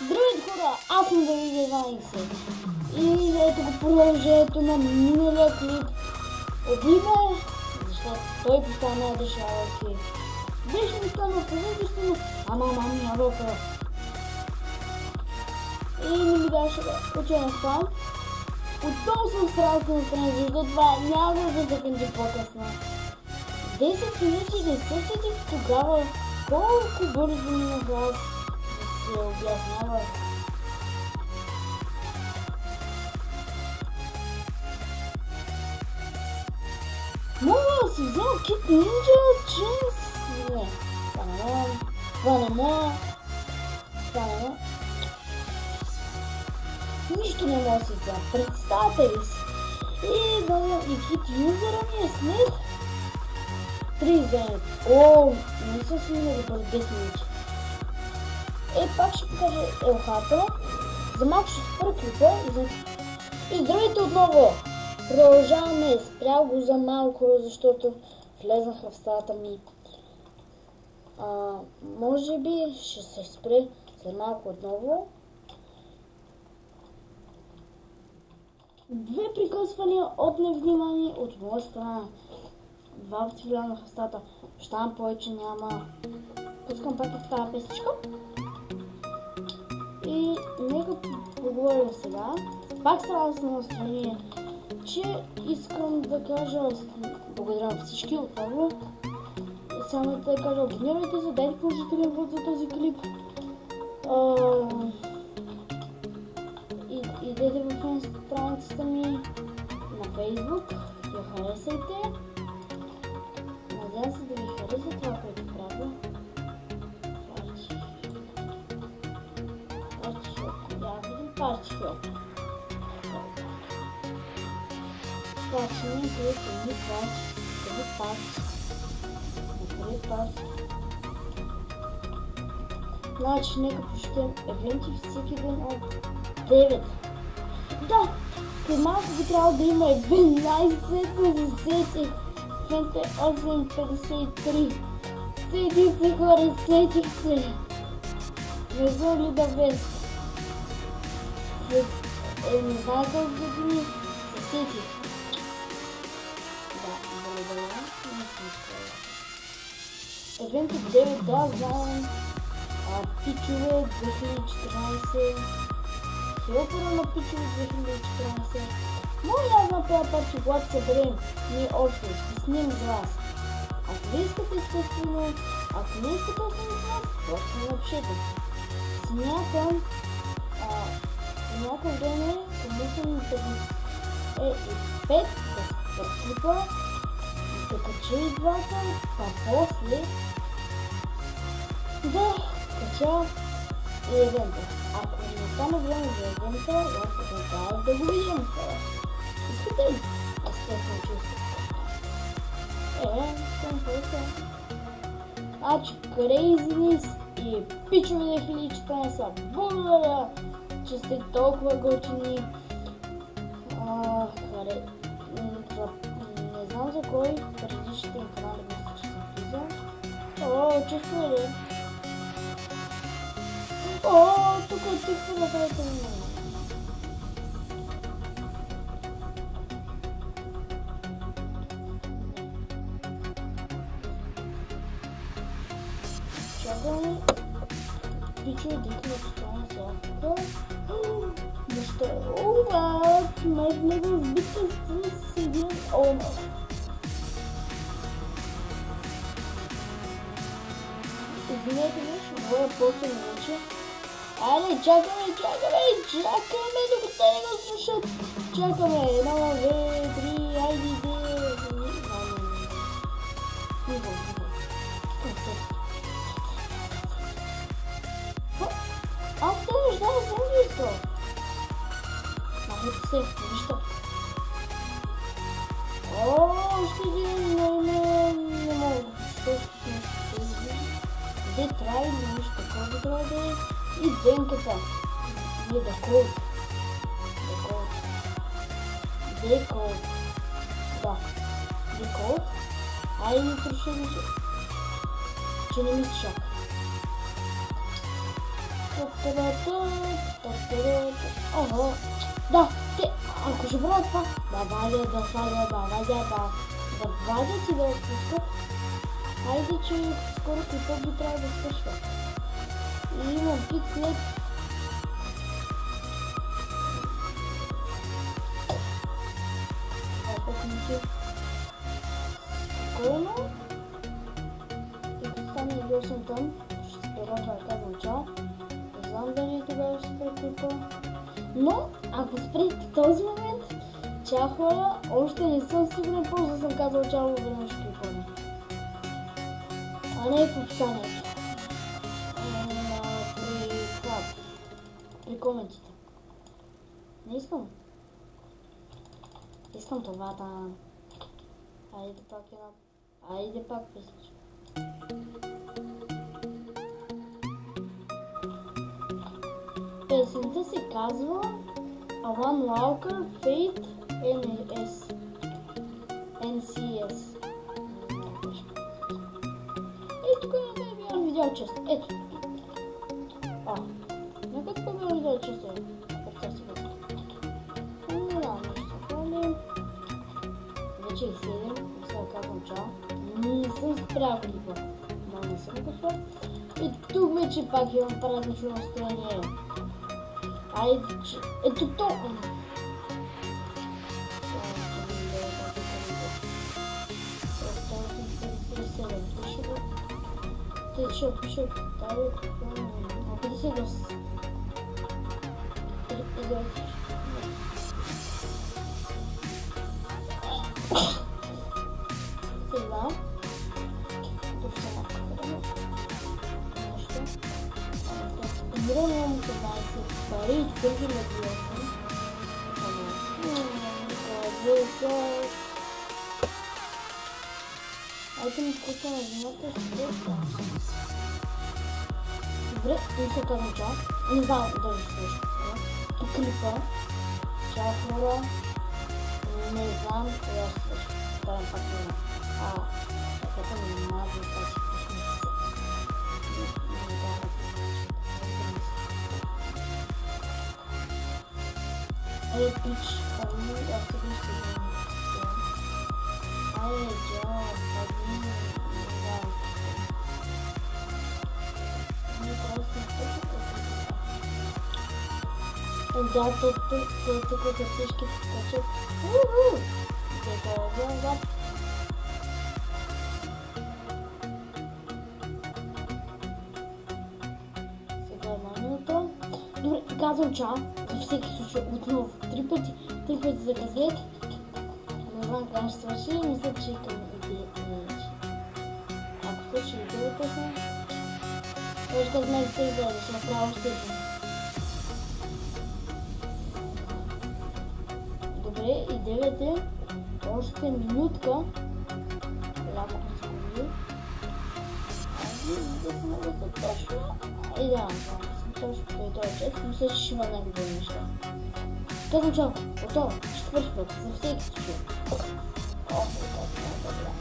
Здравейте хора, аз съм Давид 12 и ето го продължението на миналия клип. Обидно, защото той постана да шалки. Беше ми станал позицията, ама мами ябълка. И не ми даше да уча на спам. Отново съм страстно настрана, защото това няма да секунди по-късно. 10 минути не се сетих тогава колко бързо минах аз да се обяснява. Мога да си взема кит нинджа, джинс... Не, това не мога. Нищо не мога да си взема, представете ли си? И да, и кит юзера ми е след 3 вземет. О, не съм сминали бърз 10 минути. Пак ще покажа елхата. За малко ще спра клипа и здравейте отново! Продължаваме, спрял го за малко, защото влезнаха в стаята ми. Може би ще се спре след малко отново. Две прекъсвания от невнимание от моя страна. Два пъти влязнаха в стаята. Щам повече няма. Пускам пак от тази песничка. И нека поговорим сега. Пак става на настроение, че искам да кажа благодаря всички отново. Само да кажа, абонирайте се, дайте положителен вод за този клип. Идете в страницата ми на Facebook, я харесайте. Надявам се да ви хареса това, което правя. Парчхилп. Плачене, което ни плаче, скъде парче. Накъде парче. Значи, нека прочетем евенти всеки ден от 9. Да, след малко би трябвало да има евент 11.10. Евент е 8.53. Сетих се, хора, сетих се. Не знам ли да вест? Не знам колко години се сетих. Да, благодаря. Не съм скоро. Евент от 9, да, знам. Пичове 2014. Хелпера на Пичове 2014. Мога ли аз направя парче, когато съберем ние общо, ще снимем за вас. Ако не искате, естествено, ако не искате да снимем за вас, просто не напишете. Смятам, някое време, помислям 55 да спра клипа, да кача и двата, а после да кача и евента. Ако не стане време за евента, я потенциал да го видим. Искате ли? Естествено, че искате. Към просто. Значи, Craziness и Пичове 2014. Благодаря, че сте толкова готини. Не знам за кой предишните ми канали мисля, че съм влизал. Често е ли? Тук е тихо на крайта ми. Чакаме. Пичове 2014. Защо? Май влезам с битка с един омър. Извинете ми, ще говоря после науча. Айде, чакаме, докато не го слушат. Чакаме, 1, 2, 3, айде, Тихо. Аз те неща не съм ги искал. Махайте се, нищо. Още един, не мога. Де трябва или нещо такова да трябва да е. И денката. Не, деколт. Да. Деколт. Айде, троши, че не мисля чак. Ого. Да, те, ако ще правят това, да вадят, да слагат, да вадят, да вадят и да отпускат. Хайде, че скоро клипът би трябва да свършва. И имам пик след... Спокойно. И като стане и 8 там, ще се преръжа да казвам чао. Не знам дали тогава ще спре клипа. Но, ако спрете този момент, чао хора, още не съм сигурен, просто съм казал чао веднъж клипа ми. А не в описанието. При коментите. Не искам. Искам това да... Айде пак една... Айде пак песничка. Песента се казва Alan Walker Fate NCS. Ето къде да бях видял често. Ето. Нека тук бях видял често. Не знам нещо. Вече и 7. Сега казвам чао. Не съм спрял клипа. Но не съм го спрял. И тук вече пак имам празнично настроение. Айде, че... Ето то! Пише, дай това... Опитай се да с... Сега... Тук са малко нещо. Играно му се 20 пари и 3000 лева. Айде ми скута на земята и ще бъде. Добре, не се казвам чао. Не знам дали ще слушам. По клипа. Чао хора. Не знам кога ще слушам. Дарам пак не знам. Таката ми мазна тази песница. Ей, пич, ами, аз се вижте да ай, Джо, ами, не просто да, тук от всички скачат. Сега една минута. Добре, казвам чао. За всеки случай отново 3 пъти за късмет. Не знам как ще свърши, мисля, че и към идеята. Ако свърши идеята съм, може късмет ще изгледа, ще направя още един. Добре, идеята е още минутка. Ляко секунди. Да се навеса точно. И да, точно той е чест, мисля, че ще има някакви неща. Казвам чао, готово, четвърти път, за всеки случай. Ох, как не забравя.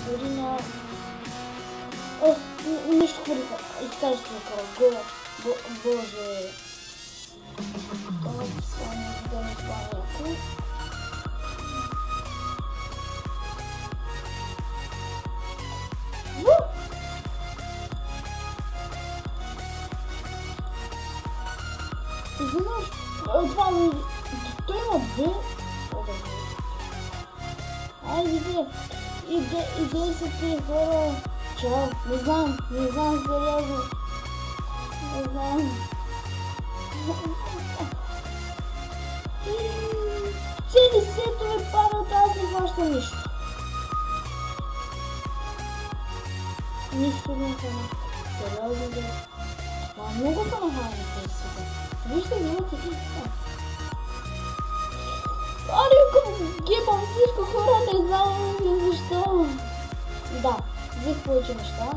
Дори на... Ох, нещо хвърлиха, изкажа се кара, боже. Това да не стане яко. Знаеш, това ми... Той има две... Айде, идея са тия хора. Чао, не знам сериозно. Не знам. Цели сетове падат, аз не хващам нищо. Нищо не хващам. Сериозно да... Много са нахални тези сега. Вижте, имате и... Гибам всичко хора, не знам защо. Да, взех повече неща.